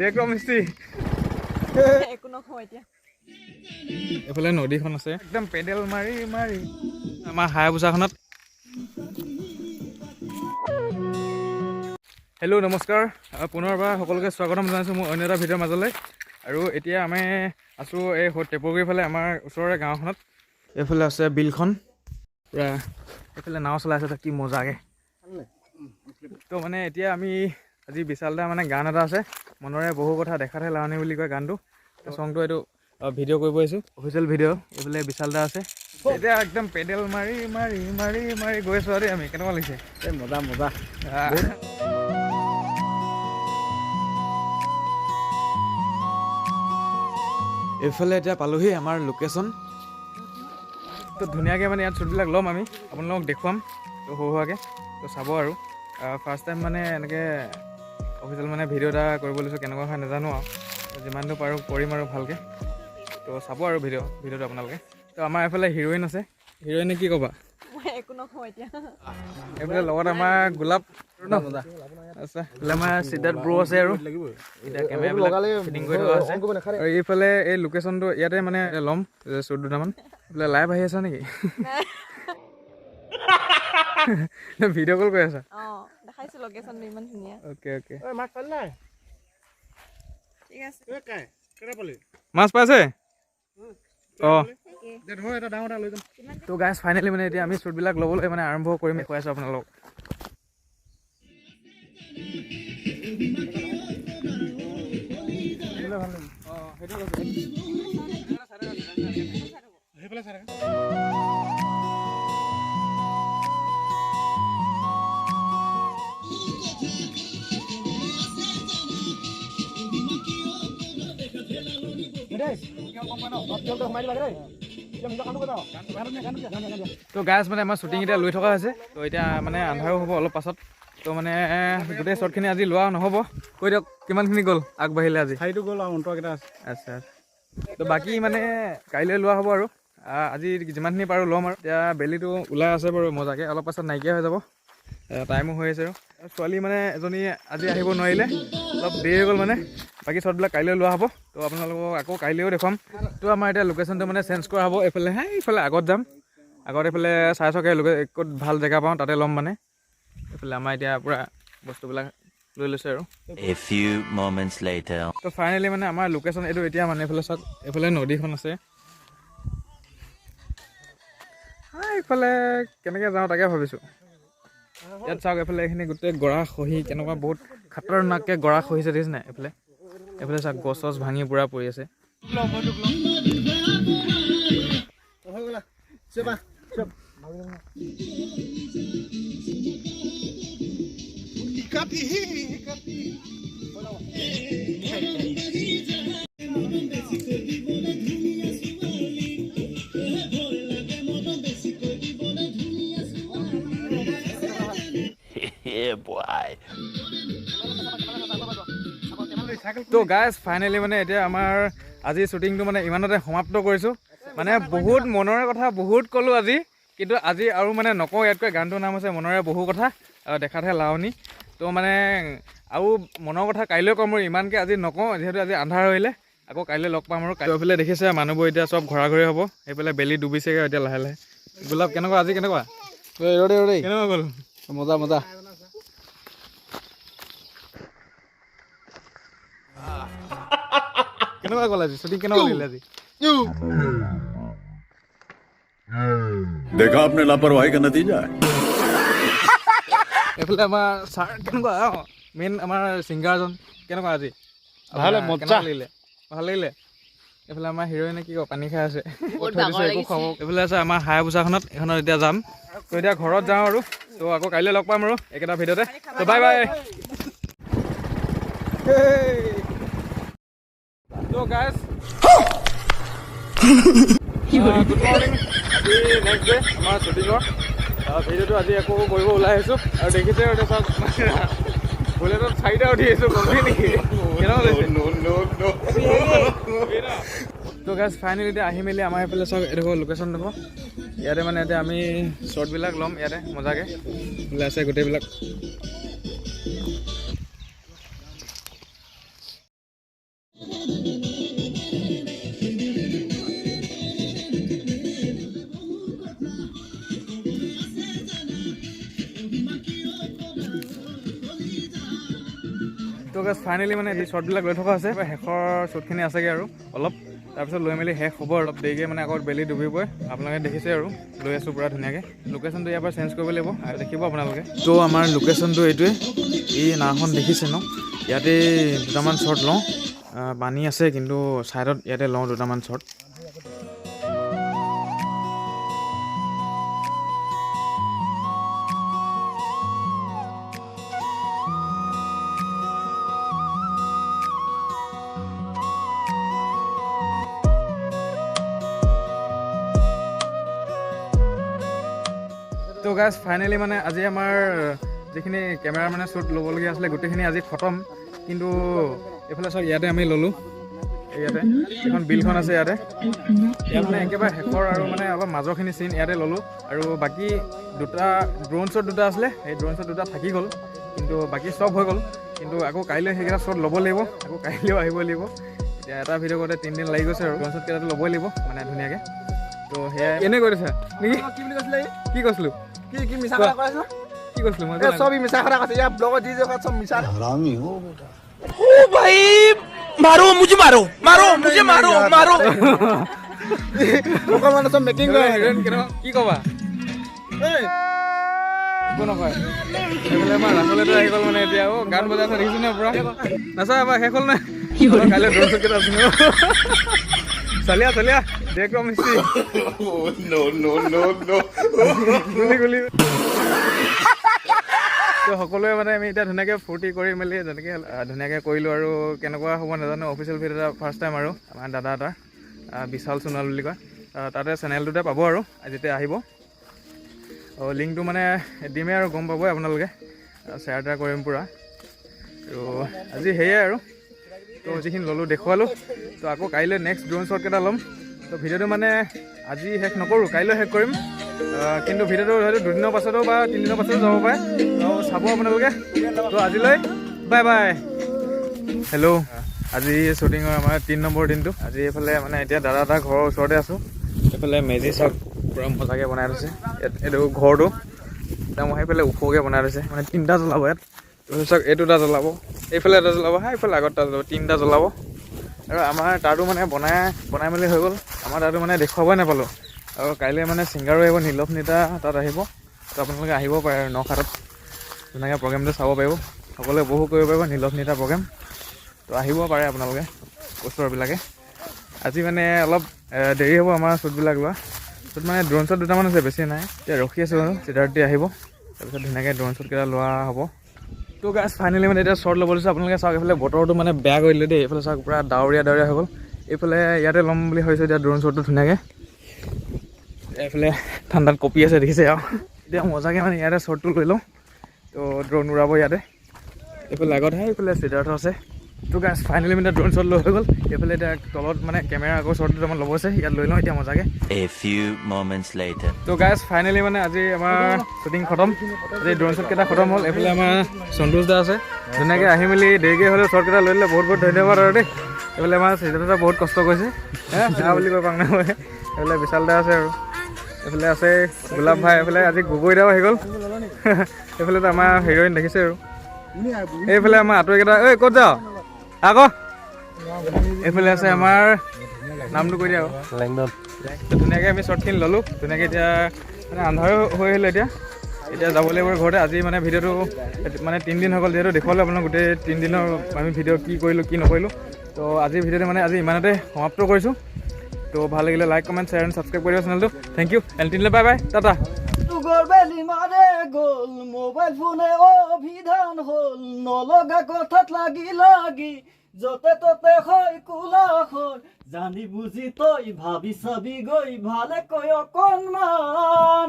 দেখো মিস্ত্ৰী একো নকওঁ এতিয়া এইফালে নদীখন আছে একদম পেডেল মাৰি মাৰি আমাৰ হায়াবুছাখনত হেল্ল' নমস্কাৰ পুনৰবাৰ সকলোকে স্বাগতম জনাইছোঁ মোৰ অন্য এটা ভিডিঅ'ৰ মাজলৈ আৰু এতিয়া আমি আছোঁ এই টেপৰগুৰিৰ ফালে আমাৰ ওচৰৰে গাঁওখনত এইফালে আছে বিলখন পূৰা এইফালে নাও চলাই আছে কি মজাকৈ তো মানে এতিয়া আমি আজি বিশাল দা মানে গান এটা আছে মনৰে বহু কথা দেখাতহে লাৱনি বুলি কয় গানটো তো চংটো এইটো ভিডিঅ' কৰিব আহিছোঁ অফিচিয়েল ভিডিঅ' এইফালে বিশাল দা আছে এতিয়া একদম পেডেল মাৰি মাৰি মাৰি মাৰি গৈ আছোঁ আৰু আমি কেনেকুৱা লাগিছে এই মজা মজা এইফালে এতিয়া পালোহি আমাৰ লোকেশ্যন তো ধুনীয়াকৈ মানে ইয়াত শ্বুটবিলাক ল'ম আমি আপোনালোকক দেখুৱাম তো সৰু সুৰাকৈ তো চাব আৰু ফাৰ্ষ্ট টাইম মানে এনেকৈ অফিচিয়েল মানে ভিডিঅ' এটা কৰিব লৈছোঁ কেনেকুৱা হয় নাজানো আৰু যিমানটো পাৰোঁ কৰিম আৰু ভালকৈ তো চাব আৰু ভিডিঅ'টো আপোনালোকে তো আমাৰ এইফালে হিৰ'ইন আছে হিৰ'ইনে কি ক'বা মই একো নকওঁ এতিয়া এইফালে লগত আমাৰ গোলাপ আচ্ছা এইফালে আমাৰ সিদ্ধাৰ্থ ব্ৰ আছে আৰু এতিয়া কেমেৰাবিলাক ফিটিং কৰি থকা আছে আৰু এইফালে এই লোকেশ্যনটো ইয়াতে মানে ল'ম শ্বুট দুটামান এইফালে লাইভ আহি আছা নেকি ভিডিঅ' কল কৰি আছা দেখাইছোঁ লোকেশ্যনটো ইমান ধুনীয়া অ'কে অ'কে ঠিক আছে মাছ পাইছে অঁ তো গাইজ ফাইনেলি মানে এতিয়া আমি শ্বুটবিলাক ল'বলৈ মানে আৰম্ভ কৰিম দেখুৱাইছোঁ আপোনালোকক তো গাইজ মানে আমাৰ শ্বুটিং এতিয়া লৈ থকা হৈছে তো এতিয়া মানে আন্ধাৰো হ'ব অলপ পাছত তো মানে গোটেই শ্বৰ্টখিনি আজি লোৱা নহ'ব কৈ দিয়ক কিমানখিনি গ'ল আগবাঢ়িলে আজি চাৰিটো গ'ল আৰু অন্তৰকেইটা আছে আচ্ছা তো বাকী মানে কাইলৈ লোৱা হ'ব আৰু আজি যিমানখিনি পাৰোঁ ল'ম আৰু এতিয়া বেলিটো ওলাই আছে বাৰু মজাকৈ অলপ পাছত নাইকিয়া হৈ যাব টাইমো হৈ আছে আৰু ছোৱালী মানে এজনী আজি আহিব নোৱাৰিলে অলপ দেৰি হৈ গ'ল মানে বাকী শ্বটবিলাক কাইলৈ লোৱা হ'ব তো আপোনালোকক আকৌ কাইলৈও দেখুৱাম তো আমাৰ এতিয়া লোকেশ্যনটো মানে চেঞ্জ কৰা হ'ব এইফালে এইফালে আগত যাম আগত এইফালে চাই চাওক ক'ত ভাল জেগা পাওঁ তাতে ল'ম মানে এইফালে আমাৰ এতিয়া পূৰা বস্তুবিলাক লৈ লৈছে আৰু তো ফাইনেলি মানে আমাৰ লোকেশ্যন এইটো এতিয়া মানে এইফালে চাওক এইফালে নদীখন আছে এইফালে কেনেকৈ যাওঁ তাকে ভাবিছোঁ ইয়াত চাওক এইফালে এইখিনি গোটেই গৰা খহি কেনেকুৱা বহুত খাতৰনাককৈ গৰা খহিছে দেখিছে নাই এইফালে এইফালে চাওক গছ চছ ভাঙি পূৰা পৰি আছে তো গাইজ ফাইনেলি মানে এতিয়া আমাৰ আজি শ্বুটিংটো মানে ইমানতে সমাপ্ত কৰিছোঁ মানে বহুত মনৰে কথা বহুত ক'লোঁ আজি কিন্তু আজি আৰু মানে নকওঁ ইয়াতকৈ গানটোৰ নাম হৈছে মনৰে বহু কথা দেখাতহে লাৱনি তো মানে আৰু মনৰ কথা কাইলৈ ক'ম আৰু ইমানকৈ আজি নকওঁ যিহেতু আজি আন্ধাৰ হৈলে আকৌ কাইলৈ লগ পাম আৰু এইফালে দেখিছে মানুহবোৰ এতিয়া চব ঘৰা ঘৰি হ'ব সেইফালে বেলি ডুবিছেগৈ এতিয়া লাহে লাহে গোলাপ কেনেকুৱা আজি কেনেকুৱা কেনেকুৱা গ'ল মজা মজা কেনেকুৱা গ'ল আজি শ্বুটিং কেনেকুৱা লাগিলে আজি देखा आपने लापरवाही का नतीजा है এইফালে আমাৰ ছাৰ কেনেকুৱা মেইন আমাৰ ছিংগাৰজন কেনেকুৱা আজি ভাল লাগিলে এইফালে আমাৰ হিৰ'ইনে কি কয় পানী খাই আছে একো খাব এইফালে আছে আমাৰ হায়াবুছাখনত এইখনত এতিয়া যাম তো এতিয়া ঘৰত যাওঁ আৰু তো আকৌ কাইলৈ লগ পাম আৰু একেটা ভিডিঅ'তে তো বাই বাই তো গাইজ গুড মৰ্ণিং আজি নেক্সট ডে আমাৰ শ্বুটিঙৰ ভিডিঅ'টো আজি আকৌ কৰিব ওলাই আহিছোঁ আৰু দেখিছে আৰু চাওক বুলেটত 4টা উঠি আহিছোঁ গমেই নেকি তো গাইজ ফাইনেলি এতিয়া আহি মেলি আমাৰ এইফালে চাওক এইডোখৰ লোকেশ্যন দেখোঁ ইয়াতে মানে এতিয়া আমি শ্বৰ্টবিলাক ল'ম ইয়াতে মজাকৈ ওলাই আছে গোটেইবিলাক গাইছ ফাইনেলি মানে এই শ্বৰ্টবিলাক লৈ থকা আছে শেষৰ শ্বৰ্টখিনি আছেগৈ আৰু অলপ তাৰপিছত লৈ মেলি শেষ হ'ব অলপ দেৰিকৈ মানে আগত বেলি ডুবিবই আপোনালোকে দেখিছে আৰু লৈ আছোঁ পূৰা ধুনীয়াকৈ লোকেশ্যনটো ইয়াৰ পৰা চেঞ্জ কৰিব লাগিব আৰু দেখিব আপোনালোকে তো আমাৰ লোকেশ্যনটো এইটোৱে এই নাওখন দেখিছে ন ইয়াতে দুটামান শ্বৰ্ট লওঁ পানী আছে কিন্তু ছাইডত ইয়াতে লওঁ দুটামান শ্বৰ্ট তো গাইজ ফাইনেলি মানে আজি আমাৰ যিখিনি কেমেৰা মানে শ্বুট ল'বলগীয়া আছিলে গোটেইখিনি আজি খতম কিন্তু এইফালে চাওক ইয়াতে আমি ল'লোঁ ইয়াতে এখন বিলখন আছে ইয়াত মানে একেবাৰে শেষৰ আৰু মানে অলপ মাজৰখিনি চিন ইয়াতে ল'লোঁ আৰু বাকী দুটা ড্ৰোন শ্বট দুটা আছিলে সেই ড্ৰোন শ্বট দুটা থাকি গ'ল কিন্তু বাকী চব হৈ গ'ল কিন্তু আকৌ কাইলৈ সেইকেইটা শ্বট ল'ব লাগিব আকৌ কাইলৈও আহিব লাগিব এতিয়া এটা ভিডিঅ' কৰোঁতে 3 দিন লাগি গৈছে আৰু ড্ৰোন শ্বটকেইটাটো ল'বই লাগিব মানে ধুনীয়াকৈ তো সেয়াই এনেই কৰি দিছা নেকি কি বুলি কৈছিলে কি কৈছিলোঁ কি মিছা কথা কৈ আছিলা কি কৈছিলোঁ মই চব মিছা কথা কৈছে ইয়াৰ ব্লগত যি চব মিছা हरामी हो बेटा ओ भाई मारो मुझे मारो मारो मुझे मारो मारो অকণমান চব মেকিং কৰে কি ক'বা একো নকয় সেইফালে আমাৰ ৰাহুলেতো আহি গ'ল মানে এতিয়া গান বজাই আছে দেখিছোঁ নে পুৰা নাচা এবাৰ শেষ হ'ল নাই কাইলৈ ড্ৰোন শ্বট কেইটা আছে চালিয়া ডিৰেক্টৰ মিস্ত্ৰী গুলি তো সকলোৱে মানে আমি এতিয়া ধুনীয়াকৈ ফূৰ্তি কৰি মেলি যেনেকৈ ধুনীয়াকৈ কৰিলোঁ আৰু কেনেকুৱা হ'ব নাজানো অফিচিয়েল ভিডিঅ' এটা ফাৰ্ষ্ট টাইম আৰু আমাৰ দাদা এটাৰ বিশাল সোণোৱাল বুলি কয় তাতে চেনেলটোতে পাব আৰু যেতিয়া আহিব লিংকটো মানে দিমেই আৰু গম পাবই আপোনালোকে শ্বেয়াৰ টেয়াৰ কৰিম পূৰা আৰু আজি সেয়াই আৰু তো যিখিনি ল'লোঁ দেখুৱালোঁ তো আকৌ কাইলৈ নেক্সট ড্ৰোন শ্বটকেইটা ল'ম তো ভিডিঅ'টো মানে আজি শেষ নকৰোঁ কাইলৈ শেষ কৰিম কিন্তু ভিডিঅ'টো হয়তো 2 দিনৰ পাছতো বা 3 দিনৰ পাছতো যাব পাৰে তো চাব আপোনালোকে তো আজিলৈ বাই বাই হেল্ল' আজি শ্বুটিঙৰ আমাৰ 3 নম্বৰ দিনটো আজি এইফালে মানে এতিয়া দাদা এটা ঘৰৰ ওচৰতে আছোঁ এইফালে মেজি চাওক পূৰা মজাকৈ বনাই থৈছে এইটো ঘৰটো একদম সেইফালে ওখকৈ বনাই থৈছে মানে 3টা জ্বলাব ইয়াত চাওক এইটো এটা জ্বলাব এইফালে এটা জ্বলাব এইফালে আগত এটা জ্বলাব 3টা জ্বলাব আৰু আমাৰ তাতো মানে বনাই মেলি হৈ গ'ল আমাৰ তাতো মানে দেখুৱাবই নাপালোঁ আৰু কাইলৈ মানে ছিংগাৰো আহিব নীলভনীতা তাত আহিব তো আপোনালোকে আহিব পাৰে আৰু 9:07 ধুনীয়াকৈ প্ৰগ্ৰেমটো চাব পাৰিব সকলোৱে উপভোগ কৰিব পাৰিব নীলভনীতা প্ৰগ্ৰেম তো আহিব পাৰে আপোনালোকে ওচৰবিলাকে আজি মানে অলপ দেৰি হ'ব আমাৰ শ্বুটবিলাক লোৱা শ্বুট মানে ড্ৰোন শ্বট দুটামান আছে বেছি নাই এতিয়া ৰখি আছোঁ আৰু চিধাৰ্থী আহিব তাৰপিছত ধুনীয়াকৈ ড্ৰোন শ্বটকেইটা লোৱা হ'ব তো গাইজ ফাইনেলি মানে এতিয়া শ্বট ল'ব লৈছোঁ আপোনালোকে চাওক এইফালে বতৰটো মানে বেয়া কৰি দিলে দেই এইফালে চাওক পূৰা ডাৱৰীয়া হৈ গ'ল এইফালে ইয়াতে ল'ম বুলি ভাবিছোঁ এতিয়া ড্ৰোন শ্বটটো ধুনীয়াকৈ এইফালে ঠাণ্ডাত কঁপি আছে দেখিছে আৰু এতিয়া মজাকৈ মানে ইয়াতে শ্বটটো লৈ লওঁ তো ড্ৰোন উৰাব ইয়াতে এইফালে আগতহে এইফালে চিধাৰ্থ আছে তো গাইজ ফাইনেলি মানে ড্ৰোন শ্বট লৈ হৈ গ'ল এইফালে এতিয়া তলত মানে কেমেৰা আকৌ শ্বট দুটামান ল'ব আছে ইয়াত লৈ লওঁ এতিয়া মজাকৈ A few moments later তো গাইজ ফাইনেলি মানে আজি আমাৰ শ্বুটিং খতম আজি ড্ৰোন শ্বটকেইটা খতম হ'ল এইফালে আমাৰ সন্তোষ দা আছে ধুনীয়াকৈ আহি মেলি দেৰিকৈ হ'লেও শ্বটকেইটা লৈ দিলে বহুত ধন্যবাদ আৰু দেই এইফালে আমাৰ চিধাৰ্থ বহুত কষ্ট কৰিছে যা বুলি কৈ পাং নাই মই এইফালে বিশাল দা আছে আৰু এইফালে আছে গোলাপ ভাই এইফালে আজি গগৈ দাও আহি গ'ল এইফালেতো আমাৰ হিৰইন দেখিছে আৰু এইফালে আমাৰ আঁতৰিকেইটা ঐ ক'ত যাওঁ আকৌ এইফালে আছে আমাৰ নামটো কৈ দিয়া আকৌ ধুনীয়াকৈ আমি শ্বৰ্টখিনি ল'লোঁ ধুনীয়াকৈ এতিয়া মানে আন্ধাৰো হৈ আহিলে এতিয়া যাব লাগিব ঘৰতে আজি মানে ভিডিঅ'টো মানে 3 দিন হৈ গ'ল যিহেতু দেখুৱালোঁ আপোনাক গোটেই 3 দিনৰ আমি ভিডিঅ' কি কৰিলোঁ কি নকৰিলোঁ তো আজিৰ ভিডিঅ'টো মানে আজি ইমানতে সমাপ্ত কৰিছোঁ তো ভাল লাগিলে like comment share and subscribe কৰিব চেনেলটো থেংক ইউ এণ্ড তিনিলৈ বাই বাই টাটা বেলি মাৰে গ'ল মোবাইল ফোনে অভিধান হ'ল নলগা কথাত লাগি য'তে ত'তে হয় কোলা হয় জানি বুজি তই ভাবি চাবি গৈ ভালে কৈ অকণমান